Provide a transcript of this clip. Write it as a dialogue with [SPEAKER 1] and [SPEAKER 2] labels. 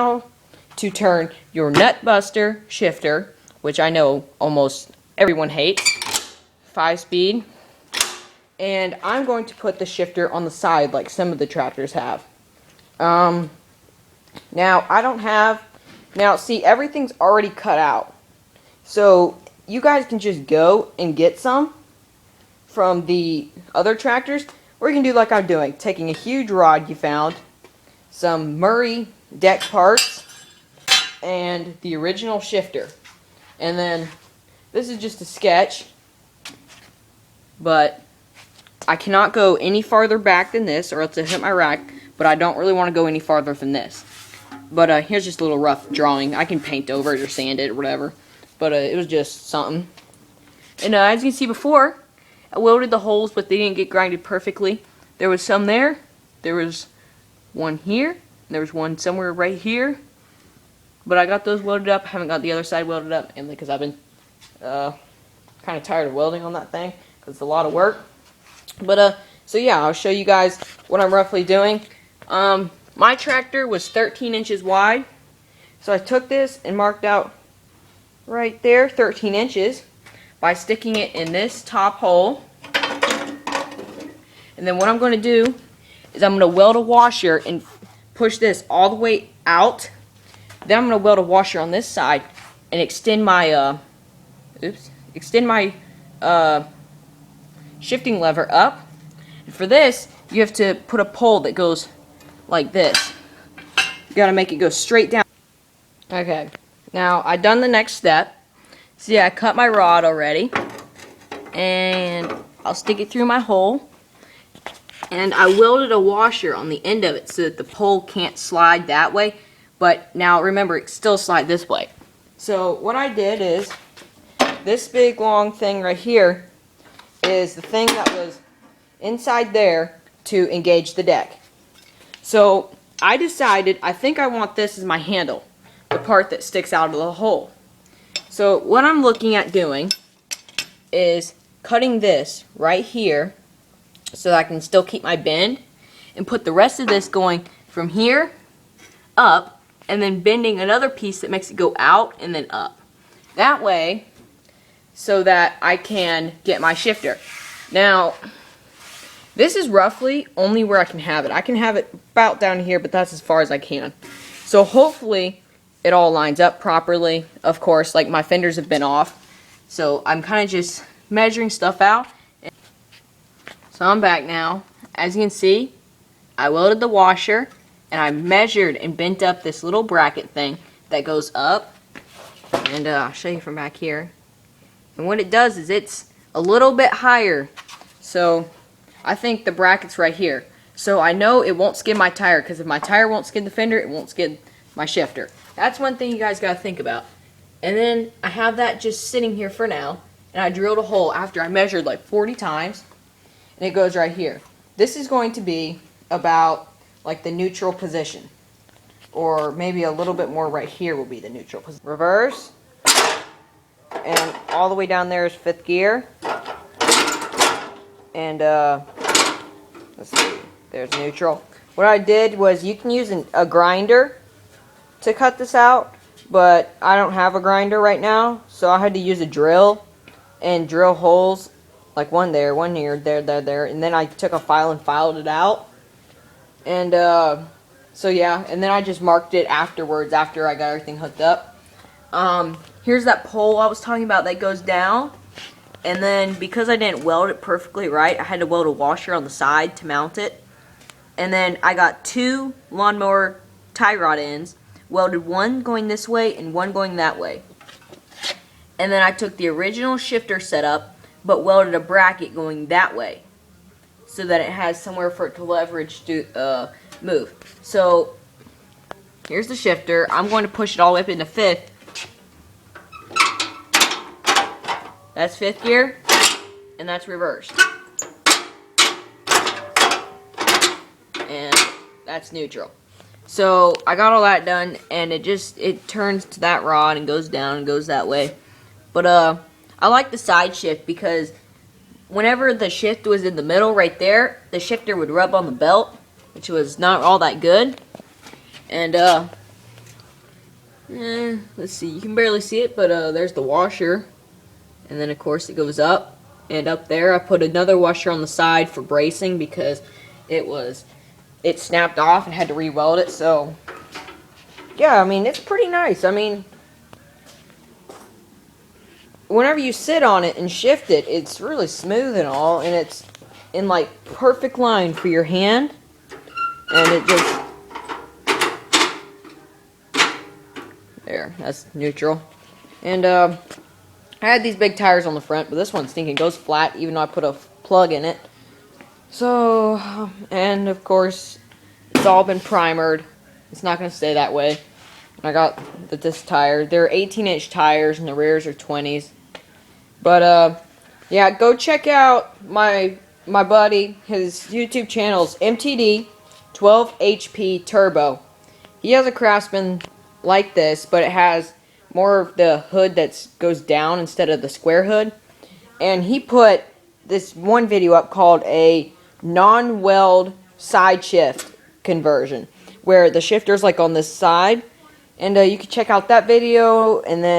[SPEAKER 1] Now to turn your nut buster shifter, which I know almost everyone hates, 5-speed, and I'm going to put the shifter on the side like some of the tractors have. Now I don't have, now see, everything's already cut out, so you guys can just go and get some from the other tractors, or you can do like I'm doing, taking a huge rod you found, some Murray deck parts, and the original shifter. And then this is just a sketch, but I cannot go any farther back than this or else it'll hit my rack, but I don't really want to go any farther than this. But here's just a little rough drawing. I can paint over it or sand it or whatever, but it was just something. And as you can see before, I welded the holes, but they didn't get grinded perfectly. There was some there, there was one here, there was one somewhere right here, but I got those welded up. I haven't got the other side welded up, and because I've been kind of tired of welding on that thing because it's a lot of work. But so yeah, I'll show you guys what I'm roughly doing. My tractor was 13 inches wide, so I took this and marked out right there 13 inches by sticking it in this top hole. And then what I'm going to do is I'm going to weld a washer and push this all the way out. Then I'm going to weld a washer on this side and extend my shifting lever up. And for this, you have to put a pole that goes like this. You got to make it go straight down. Okay, now I've done the next step. See, I cut my rod already, and I'll stick it through my hole. And I welded a washer on the end of it so that the pole can't slide that way. But now remember, it still slides this way. So what I did is, this big long thing right here is the thing that was inside there to engage the deck. So I decided, I think I want this as my handle, the part that sticks out of the hole. So what I'm looking at doing is cutting this right here so that I can still keep my bend, and put the rest of this going from here up, and then bending another piece that makes it go out and then up. That way, so that I can get my shifter. Now, this is roughly only where I can have it. I can have it about down here, but that's as far as I can. So hopefully it all lines up properly. Of course, like my fenders have been off, so I'm kind of just measuring stuff out. So I'm back now. As you can see, I welded the washer, and I measured and bent up this little bracket thing that goes up. And I'll show you from back here. And what it does is it's a little bit higher. So I think the bracket's right here. So I know it won't skid my tire, because if my tire won't skid the fender, it won't skid my shifter. That's one thing you guys got to think about. And then I have that just sitting here for now. And I drilled a hole after I measured like 40 times. And it goes right here. This is going to be about like the neutral position. Or maybe a little bit more right here will be the neutral position. Reverse. And all the way down there is 5th gear. And let's see, there's neutral. What I did was, you can use a grinder to cut this out, but I don't have a grinder right now, so I had to use a drill and drill holes, like one there, one here, there, and then I took a file and filed it out. And so yeah, and then I just marked it afterwards after I got everything hooked up. Here's that pole I was talking about that goes down. And then, because I didn't weld it perfectly right, I had to weld a washer on the side to mount it. And then I got 2 lawnmower tie rod ends, welded one going this way and one going that way. And then I took the original shifter setup, but welded a bracket going that way, so that it has somewhere for it to leverage to move. So, here's the shifter. I'm going to push it all the way up into 5th. That's 5th gear, and that's reversed. And that's neutral. So I got all that done, and it turns to that rod and goes down and goes that way. But I like the side shift, because whenever the shift was in the middle right there, the shifter would rub on the belt, which was not all that good. And Let's see, you can barely see it, but there's the washer. And then of course it goes up, and up there I put another washer on the side for bracing because it snapped off and had to re-weld it. So yeah, I mean, it's pretty nice. I mean, whenever you sit on it and shift it, it's really smooth and all, and it's in like perfect line for your hand, and it just, there, that's neutral. And I had these big tires on the front, but this one stinking goes flat even though I put a plug in it. So, and of course it's all been primered. It's not going to stay that way. I got this tire. They're 18-inch tires and the rears are 20s. But yeah, go check out my buddy. His YouTube channel's MTD 12 HP Turbo. He has a Craftsman like this, but it has more of the hood that goes down instead of the square hood. And he put this one video up called a non-weld side shift conversion, where the shifter's like on this side. And you can check out that video, and then